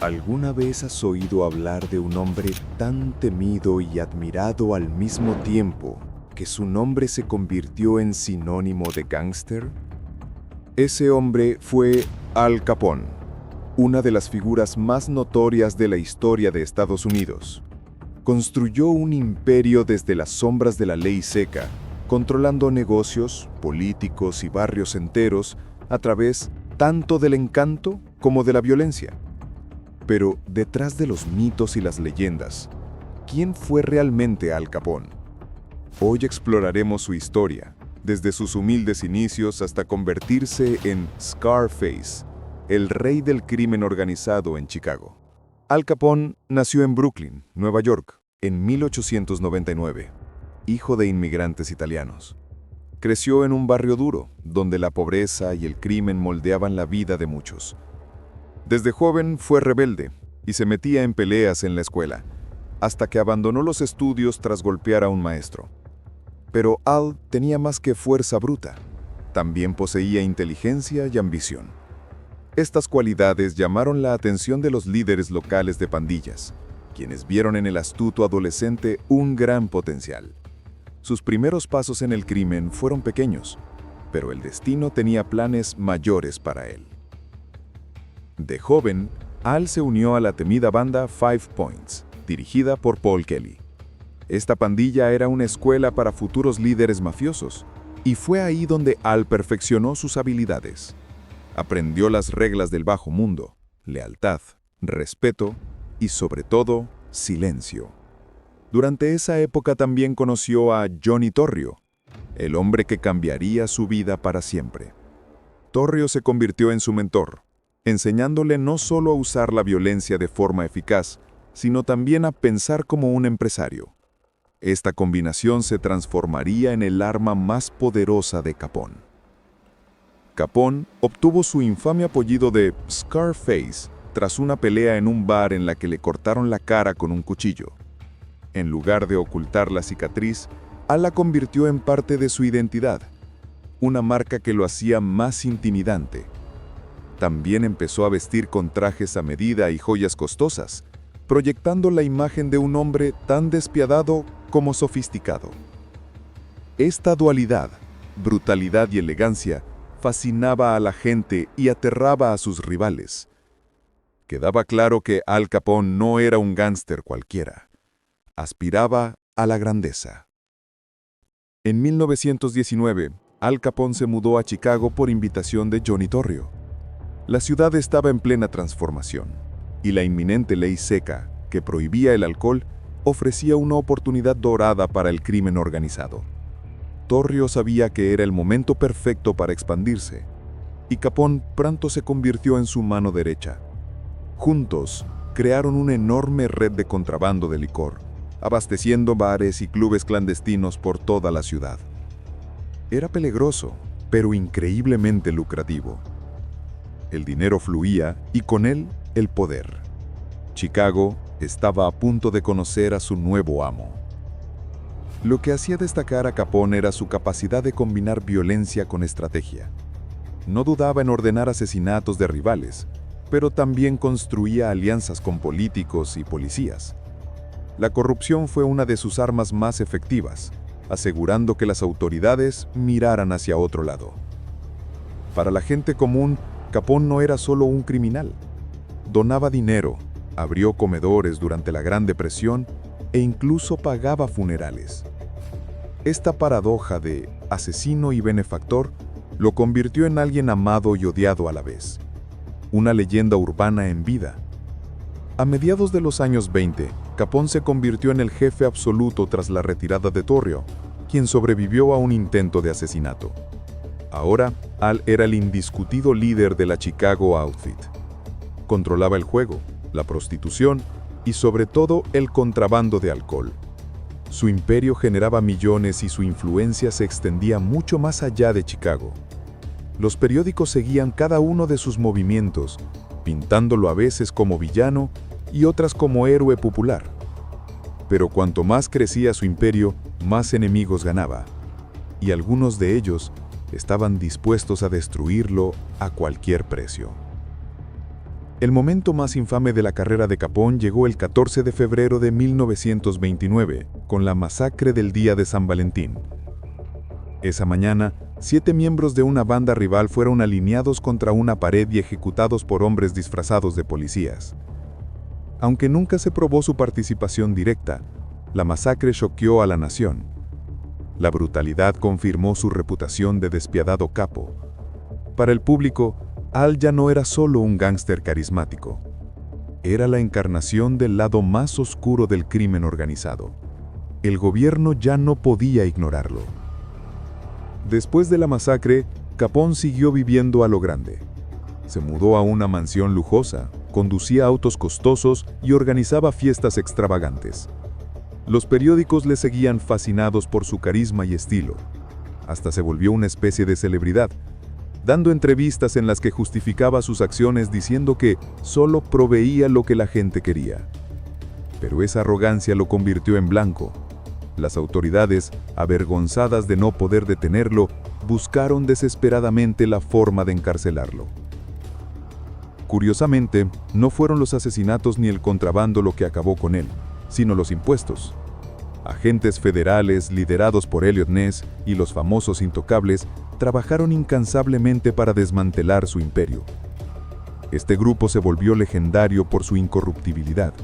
¿Alguna vez has oído hablar de un hombre tan temido y admirado al mismo tiempo que su nombre se convirtió en sinónimo de gángster? Ese hombre fue Al Capone, una de las figuras más notorias de la historia de Estados Unidos. Construyó un imperio desde las sombras de la ley seca, controlando negocios, políticos y barrios enteros a través tanto del encanto como de la violencia. Pero detrás de los mitos y las leyendas, ¿quién fue realmente Al Capone? Hoy exploraremos su historia, desde sus humildes inicios hasta convertirse en Scarface, el rey del crimen organizado en Chicago. Al Capone nació en Brooklyn, Nueva York, en 1899, hijo de inmigrantes italianos. Creció en un barrio duro, donde la pobreza y el crimen moldeaban la vida de muchos. Desde joven fue rebelde y se metía en peleas en la escuela, hasta que abandonó los estudios tras golpear a un maestro. Pero Al tenía más que fuerza bruta, también poseía inteligencia y ambición. Estas cualidades llamaron la atención de los líderes locales de pandillas, quienes vieron en el astuto adolescente un gran potencial. Sus primeros pasos en el crimen fueron pequeños, pero el destino tenía planes mayores para él. De joven, Al se unió a la temida banda Five Points, dirigida por Paul Kelly. Esta pandilla era una escuela para futuros líderes mafiosos, y fue ahí donde Al perfeccionó sus habilidades. Aprendió las reglas del bajo mundo: lealtad, respeto y, sobre todo, silencio. Durante esa época también conoció a Johnny Torrio, el hombre que cambiaría su vida para siempre. Torrio se convirtió en su mentor, enseñándole no solo a usar la violencia de forma eficaz, sino también a pensar como un empresario. Esta combinación se transformaría en el arma más poderosa de Capone. Capone obtuvo su infame apellido de Scarface tras una pelea en un bar en la que le cortaron la cara con un cuchillo. En lugar de ocultar la cicatriz, Al la convirtió en parte de su identidad, una marca que lo hacía más intimidante. También empezó a vestir con trajes a medida y joyas costosas, proyectando la imagen de un hombre tan despiadado como sofisticado. Esta dualidad, brutalidad y elegancia, fascinaba a la gente y aterraba a sus rivales. Quedaba claro que Al Capone no era un gángster cualquiera. Aspiraba a la grandeza. En 1919, Al Capone se mudó a Chicago por invitación de Johnny Torrio. La ciudad estaba en plena transformación, y la inminente ley seca, que prohibía el alcohol, ofrecía una oportunidad dorada para el crimen organizado. Torrio sabía que era el momento perfecto para expandirse, y Capone pronto se convirtió en su mano derecha. Juntos, crearon una enorme red de contrabando de licor, abasteciendo bares y clubes clandestinos por toda la ciudad. Era peligroso, pero increíblemente lucrativo. El dinero fluía y con él el poder. Chicago estaba a punto de conocer a su nuevo amo. Lo que hacía destacar a Capone era su capacidad de combinar violencia con estrategia. No dudaba en ordenar asesinatos de rivales, pero también construía alianzas con políticos y policías. La corrupción fue una de sus armas más efectivas, asegurando que las autoridades miraran hacia otro lado. Para la gente común, Capone no era solo un criminal. Donaba dinero, abrió comedores durante la Gran Depresión e incluso pagaba funerales. Esta paradoja de asesino y benefactor lo convirtió en alguien amado y odiado a la vez. Una leyenda urbana en vida. A mediados de los años 20, Capone se convirtió en el jefe absoluto tras la retirada de Torrio, quien sobrevivió a un intento de asesinato. Ahora, Al era el indiscutido líder de la Chicago Outfit. Controlaba el juego, la prostitución y sobre todo el contrabando de alcohol. Su imperio generaba millones y su influencia se extendía mucho más allá de Chicago. Los periódicos seguían cada uno de sus movimientos, pintándolo a veces como villano y otras como héroe popular. Pero cuanto más crecía su imperio, más enemigos ganaba, y algunos de ellos estaban dispuestos a destruirlo a cualquier precio. El momento más infame de la carrera de Capone llegó el 14 de febrero de 1929, con la masacre del día de San Valentín. Esa mañana, 7 miembros de una banda rival fueron alineados contra una pared y ejecutados por hombres disfrazados de policías. Aunque nunca se probó su participación directa, la masacre choqueó a la nación. La brutalidad confirmó su reputación de despiadado capo. Para el público, Al ya no era solo un gángster carismático. Era la encarnación del lado más oscuro del crimen organizado. El gobierno ya no podía ignorarlo. Después de la masacre, Capone siguió viviendo a lo grande. Se mudó a una mansión lujosa, conducía autos costosos y organizaba fiestas extravagantes. Los periódicos le seguían fascinados por su carisma y estilo. Hasta se volvió una especie de celebridad, dando entrevistas en las que justificaba sus acciones diciendo que solo proveía lo que la gente quería. Pero esa arrogancia lo convirtió en blanco. Las autoridades, avergonzadas de no poder detenerlo, buscaron desesperadamente la forma de encarcelarlo. Curiosamente, no fueron los asesinatos ni el contrabando lo que acabó con él, sino los impuestos. Agentes federales, liderados por Eliot Ness y los famosos intocables, trabajaron incansablemente para desmantelar su imperio. Este grupo se volvió legendario por su incorruptibilidad,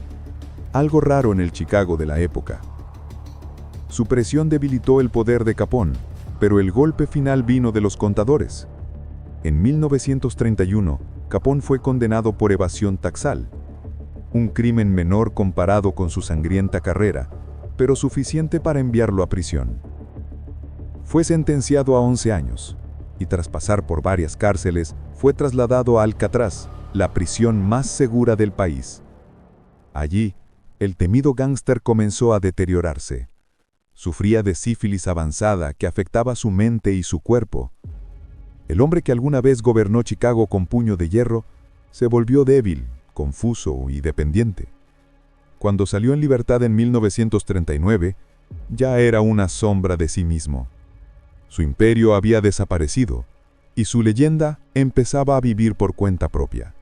algo raro en el Chicago de la época. Su presión debilitó el poder de Capone, pero el golpe final vino de los contadores. En 1931, Capone fue condenado por evasión taxal, un crimen menor comparado con su sangrienta carrera, pero suficiente para enviarlo a prisión. Fue sentenciado a 11 años, y tras pasar por varias cárceles, fue trasladado a Alcatraz, la prisión más segura del país. Allí, el temido gángster comenzó a deteriorarse. Sufría de sífilis avanzada que afectaba su mente y su cuerpo. El hombre que alguna vez gobernó Chicago con puño de hierro, se volvió débil, confuso y dependiente. Cuando salió en libertad en 1939, ya era una sombra de sí mismo. Su imperio había desaparecido, y su leyenda empezaba a vivir por cuenta propia.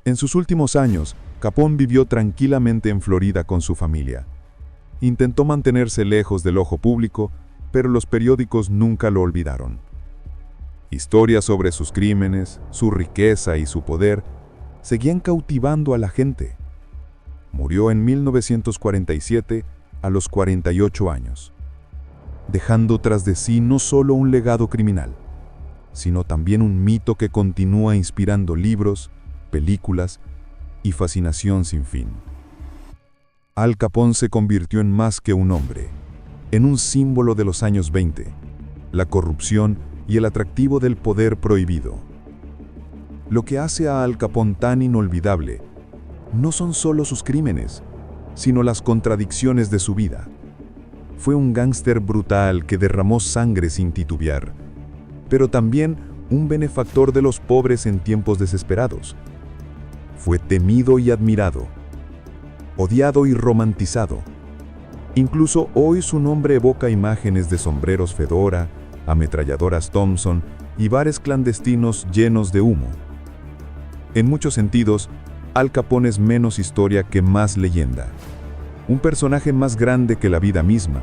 En sus últimos años, Capone vivió tranquilamente en Florida con su familia. Intentó mantenerse lejos del ojo público, pero los periódicos nunca lo olvidaron. Historias sobre sus crímenes, su riqueza y su poder seguían cautivando a la gente. Murió en 1947 a los 48 años, dejando tras de sí no solo un legado criminal, sino también un mito que continúa inspirando libros, películas y fascinación sin fin. Al Capone se convirtió en más que un hombre, en un símbolo de los años 20, la corrupción y el atractivo del poder prohibido. Lo que hace a Al Capone tan inolvidable no son solo sus crímenes, sino las contradicciones de su vida. Fue un gángster brutal que derramó sangre sin titubear, pero también un benefactor de los pobres en tiempos desesperados. Fue temido y admirado, odiado y romantizado. Incluso hoy su nombre evoca imágenes de sombreros Fedora, ametralladoras Thompson y bares clandestinos llenos de humo. En muchos sentidos, Al Capone es menos historia que más leyenda. Un personaje más grande que la vida misma,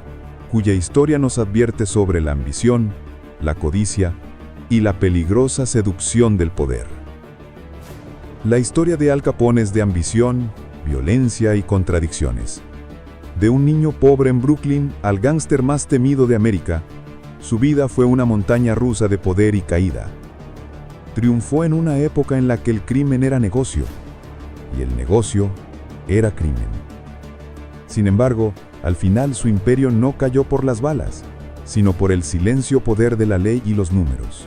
cuya historia nos advierte sobre la ambición, la codicia y la peligrosa seducción del poder. La historia de Al Capone es de ambición, violencia y contradicciones. De un niño pobre en Brooklyn al gángster más temido de América, su vida fue una montaña rusa de poder y caída. Triunfó en una época en la que el crimen era negocio, y el negocio era crimen. Sin embargo, al final su imperio no cayó por las balas, sino por el silencio poder de la ley y los números.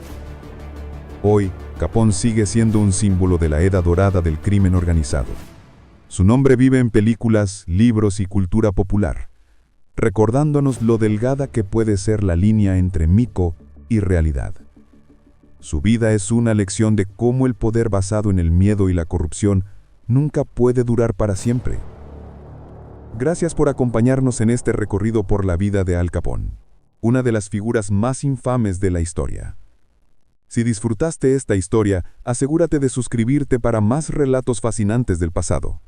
Hoy, Capone sigue siendo un símbolo de la era dorada del crimen organizado. Su nombre vive en películas, libros y cultura popular, recordándonos lo delgada que puede ser la línea entre mito y realidad. Su vida es una lección de cómo el poder basado en el miedo y la corrupción nunca puede durar para siempre. Gracias por acompañarnos en este recorrido por la vida de Al Capone, una de las figuras más infames de la historia. Si disfrutaste esta historia, asegúrate de suscribirte para más relatos fascinantes del pasado.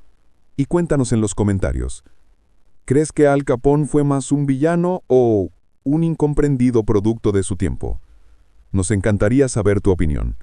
Y cuéntanos en los comentarios, ¿crees que Al Capone fue más un villano o un incomprendido producto de su tiempo? Nos encantaría saber tu opinión.